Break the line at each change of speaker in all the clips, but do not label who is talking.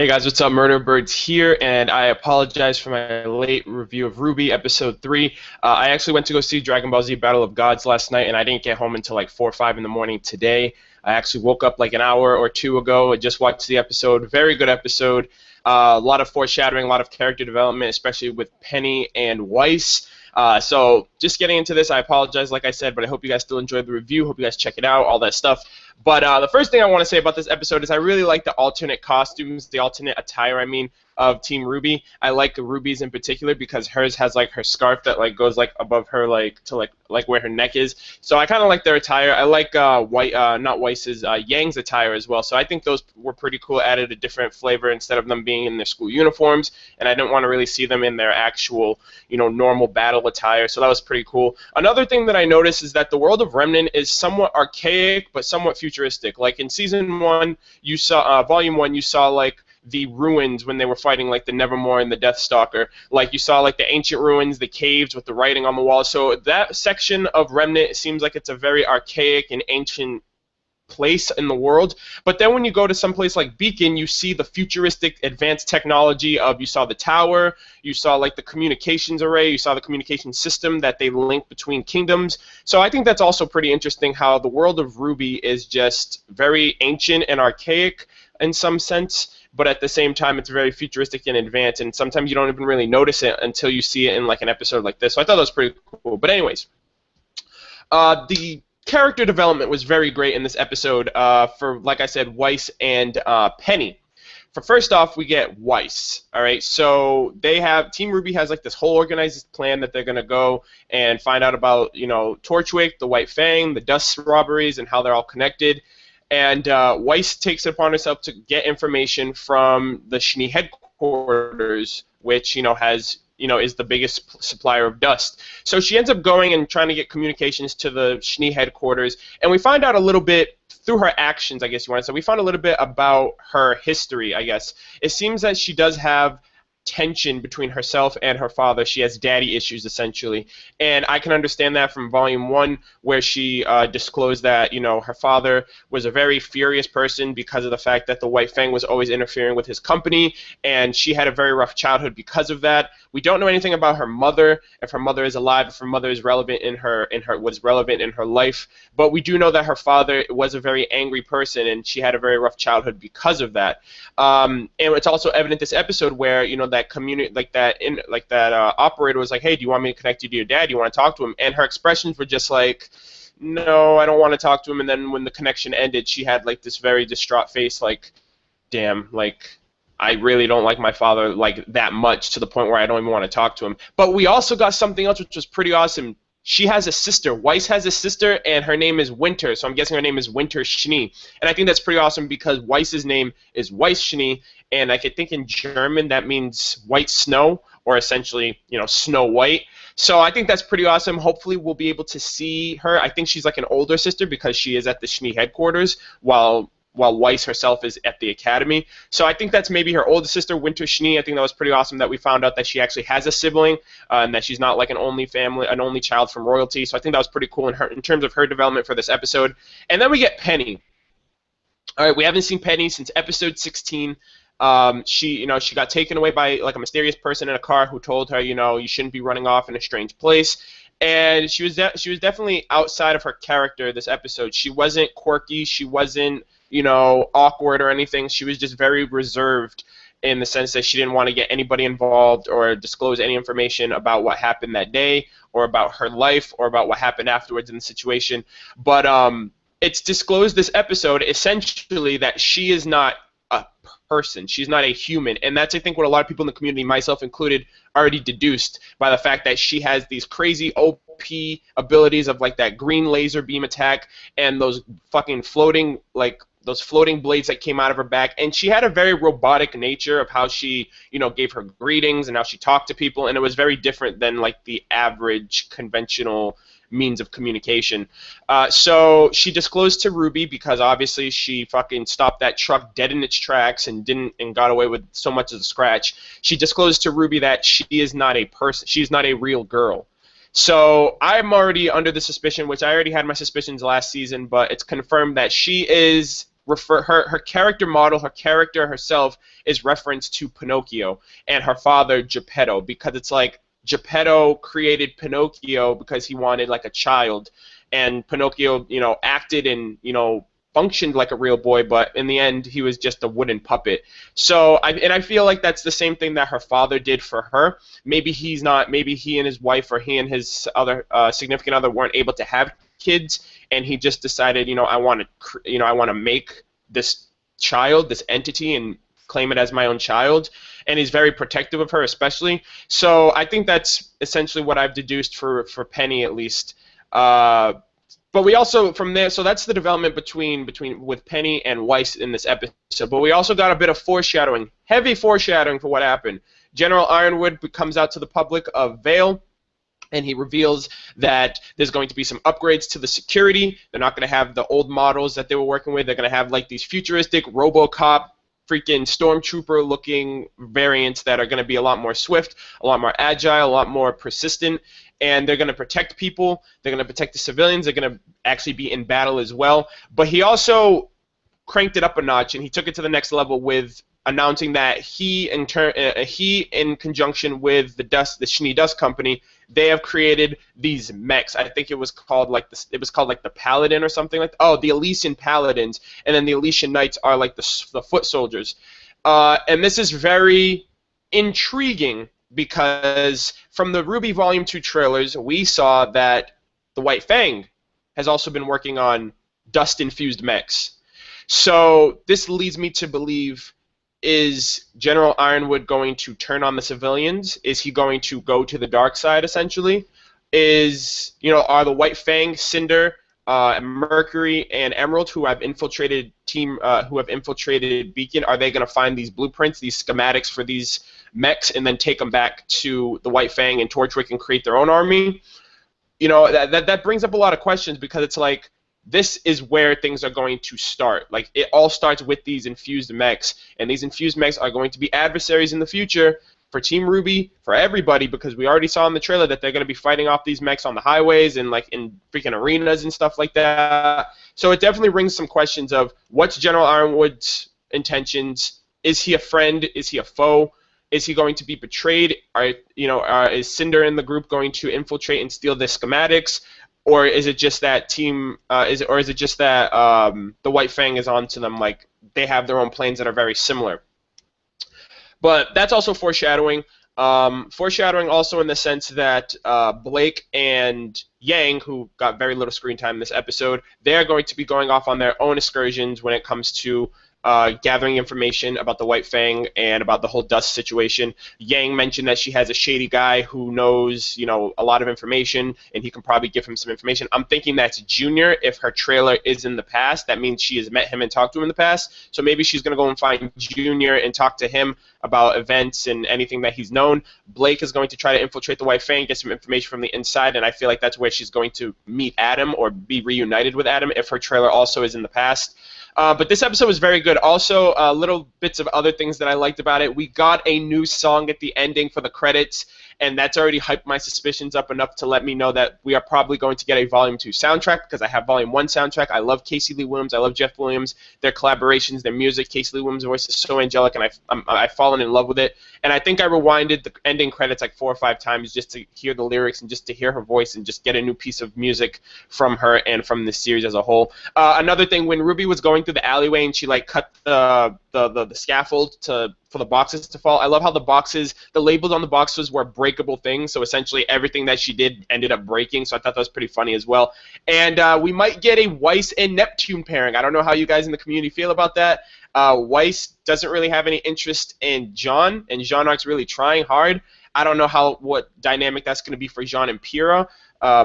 Hey guys, what's up? MurderofBirds here, and I apologize for my late review of RWBY Episode 3. I actually went to go see Dragon Ball Z Battle of Gods last night, and I didn't get home until like 4 or 5 in the morning today. I actually woke up like an hour or two ago and just watched the episode. Very good episode. A lot of foreshadowing, a lot of character development, especially with Penny and Weiss. So just getting into this, I apologize, like I said, but I hope you guys still enjoyed the review. Hope you guys check it out, all that stuff. But the first thing I want to say about this episode is I really like the alternate costumes, the alternate attire, of Team RWBY. I like RWBY's in particular because hers has like her scarf that like goes like above her like to like where her neck is. So I kind of like their attire. I like not Weiss's, Yang's attire as well. So I think those were pretty cool. Added a different flavor instead of them being in their school uniforms, and I didn't want to really see them in their actual, normal battle attire. So that was pretty cool. Another thing that I noticed is that the world of Remnant is somewhat archaic but somewhat futuristic. Like in season 1, you saw volume 1, you saw like the ruins when they were fighting like the Nevermore and the Deathstalker. Like you saw like the ancient ruins, the caves with the writing on the wall. So that section of Remnant seems like it's a very archaic and ancient place in the world. But then when you go to some place like Beacon, you see the futuristic advanced technology of, you saw the tower, you saw like the communications array, you saw the communication system that they link between kingdoms. So I think that's also pretty interesting how the world of RWBY is just very ancient and archaic in some sense, but at the same time it's very futuristic and advanced, and sometimes you don't even really notice it until you see it in like an episode like this. So I thought that was pretty cool. But anyways, the character development was very great in this episode for, like I said, Weiss and Penny. For first off, we get Weiss. All right, so Team RWBY has like this whole organized plan that they're gonna go and find out about, Torchwick, the White Fang, the Dust robberies, and how they're all connected. And Weiss takes it upon herself to get information from the Schnee headquarters, which is the biggest supplier of dust. So she ends up going and trying to get communications to the Schnee headquarters, and we find out a little bit through her actions, I guess you want to say. We found a little bit about her history, I guess. It seems that she does have tension between herself and her father. She has daddy issues, essentially, and I can understand that from volume 1, where she disclosed that her father was a very furious person because of the fact that the White Fang was always interfering with his company, and she had a very rough childhood because of that. We don't know anything about her mother, if her mother is alive, if her mother is relevant was relevant in her life, but we do know that her father was a very angry person, and she had a very rough childhood because of that. And it's also evident this episode where that operator was like, hey, do you want me to connect you to your dad? Do you want to talk to him? And her expressions were just like, no, I don't want to talk to him. And then when the connection ended, she had like this very distraught face, like, damn, like, I really don't like my father like that much, to the point where I don't even want to talk to him. But we also got something else which was pretty awesome. She has a sister. Weiss has a sister, and her name is Winter, so I'm guessing her name is Winter Schnee. And I think that's pretty awesome because Weiss's name is Weiss Schnee, and I could think in German that means white snow, or essentially, Snow White. So I think that's pretty awesome. Hopefully we'll be able to see her. I think she's like an older sister because she is at the Schnee headquarters, while Weiss herself is at the academy. So I think that's maybe her older sister, Winter Schnee. I think that was pretty awesome that we found out that she actually has a sibling, and that she's not like an only child from royalty. So I think that was pretty cool in terms of her development for this episode. And then we get Penny. All right, we haven't seen Penny since episode 16. She got taken away by like a mysterious person in a car who told her, you shouldn't be running off in a strange place. And she was definitely outside of her character this episode. She wasn't quirky. She wasn't awkward or anything. She was just very reserved in the sense that she didn't want to get anybody involved or disclose any information about what happened that day, or about her life, or about what happened afterwards in the situation. But it's disclosed this episode essentially that she is not a person. She's not a human, and that's, I think, what a lot of people in the community, myself included, already deduced by the fact that she has these crazy OP abilities of like that green laser beam attack and those fucking floating blades that came out of her back, and she had a very robotic nature of how she, gave her greetings and how she talked to people, and it was very different than like the average conventional means of communication. So she disclosed to RWBY because obviously she fucking stopped that truck dead in its tracks and got away with so much as a scratch. She disclosed to RWBY that she is not a person. She's not a real girl. So I'm already under the suspicion, which I already had my suspicions last season, but it's confirmed that she is her character model, her character herself is referenced to Pinocchio and her father Geppetto, because it's like Geppetto created Pinocchio because he wanted like a child, and Pinocchio, acted and functioned like a real boy, but in the end he was just a wooden puppet. So I feel like that's the same thing that her father did for her. Maybe he and his wife, or he and his other significant other, weren't able to have kids, and he just decided, I want to make this child, this entity, and claim it as my own child. And he's very protective of her, especially. So I think that's essentially what I've deduced for Penny, at least. But we also, from there, so that's the development with Penny and Weiss in this episode. But we also got a bit of foreshadowing, heavy foreshadowing for what happened. General Ironwood comes out to the public of Vale, and he reveals that there's going to be some upgrades to the security. They're not going to have the old models that they were working with. They're going to have like these futuristic RoboCop, freaking stormtrooper-looking variants that are going to be a lot more swift, a lot more agile, a lot more persistent. And they're going to protect people. They're going to protect the civilians. They're going to actually be in battle as well. But he also cranked it up a notch, and he took it to the next level with announcing that he, in conjunction with the Schnee Dust Company, they have created these mechs. I think it was called like the Paladin or something like that. Oh, the Elysian Paladins, and then the Elysian Knights are like the foot soldiers. And this is very intriguing, because from the RWBY Volume 2 trailers, we saw that the White Fang has also been working on dust-infused mechs. So this leads me to believe, is General Ironwood going to turn on the civilians? Is he going to go to the dark side, essentially? Are the White Fang, Cinder, Mercury, and Emerald, who have infiltrated Beacon, are they going to find these blueprints, these schematics for these mechs, and then take them back to the White Fang and Torchwick and create their own army? That brings up a lot of questions, because it's like, this is where things are going to start. Like, it all starts with these infused mechs, and these infused mechs are going to be adversaries in the future for Team RWBY, for everybody, because we already saw in the trailer that they're going to be fighting off these mechs on the highways and like in freaking arenas and stuff like that. So it definitely rings some questions of, what's General Ironwood's intentions? Is he a friend? Is he a foe? Is he going to be betrayed? Is Cinder in the group going to infiltrate and steal the schematics? Or is it just that the White Fang is onto them, like they have their own plans that are very similar? But that's also foreshadowing. Foreshadowing also in the sense that Blake and Yang, who got very little screen time in this episode, they're going to be going off on their own excursions when it comes to gathering information about the White Fang and about the whole dust situation. Yang mentioned that she has a shady guy who knows, a lot of information, and he can probably give him some information. I'm thinking that's Junior. If her trailer is in the past, that means she has met him and talked to him in the past. So maybe she's going to go and find Junior and talk to him about events and anything that he's known. Blake is going to try to infiltrate the White Fang, get some information from the inside, and I feel like that's where she's going to meet Adam or be reunited with Adam if her trailer also is in the past. But this episode was very good. Also, little bits of other things that I liked about it. We got a new song at the ending for the credits, and that's already hyped my suspicions up enough to let me know that we are probably going to get a Volume 2 soundtrack, because I have Volume 1 soundtrack. I love Casey Lee Williams. I love Jeff Williams. Their collaborations, their music. Casey Lee Williams' voice is so angelic, and I've fallen in love with it. And I think I rewinded the ending credits like 4 or 5 times just to hear the lyrics and just to hear her voice and just get a new piece of music from her and from the series as a whole. Another thing, when RWBY was going through the alleyway and she like cut the scaffold for the boxes to fall, I love how the labels on the boxes were breakable things, so essentially everything that she did ended up breaking, so I thought that was pretty funny as well. And we might get a Weiss and Neptune pairing. I don't know how you guys in the community feel about that. Weiss doesn't really have any interest in Jean, and Jean-Arc's really trying hard. I don't know what dynamic that's going to be for Jean and Pyrrha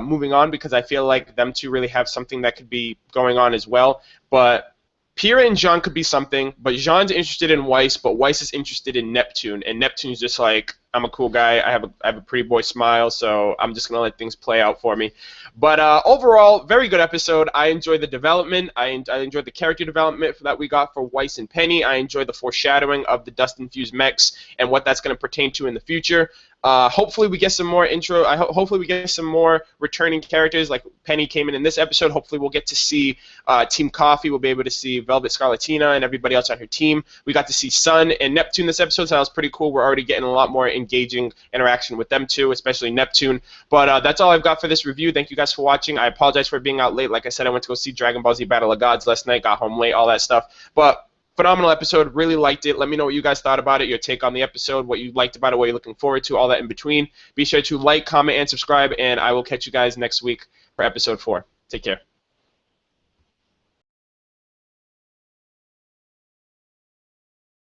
moving on, because I feel like them two really have something that could be going on as well. But Pyrrha and Jean could be something, but Jean's interested in Weiss, but Weiss is interested in Neptune, and Neptune's just like, I'm a cool guy. I have a pretty boy smile, so I'm just gonna let things play out for me. But overall, very good episode. I enjoyed the development. I enjoyed the character development that we got for Weiss and Penny. I enjoyed the foreshadowing of the dust-infused mechs and what that's going to pertain to in the future. Hopefully we get some more intro. Hopefully we get some more returning characters. Like Penny came in this episode. Hopefully we'll get to see Team Coffee. We'll be able to see Velvet Scarlatina and everybody else on her team. We got to see Sun and Neptune this episode, so that was pretty cool. We're already getting a lot more engaging interaction with them too, especially Neptune. But that's all I've got for this review. Thank you guys for watching. I apologize for being out late. Like I said, I went to go see Dragon Ball Z Battle of Gods last night. Got home late, all that stuff. But phenomenal episode. Really liked it. Let me know what you guys thought about it, your take on the episode, what you liked about it, what you're looking forward to, all that in between. Be sure to like, comment, and subscribe, and I will catch you guys next week for episode 4. Take care.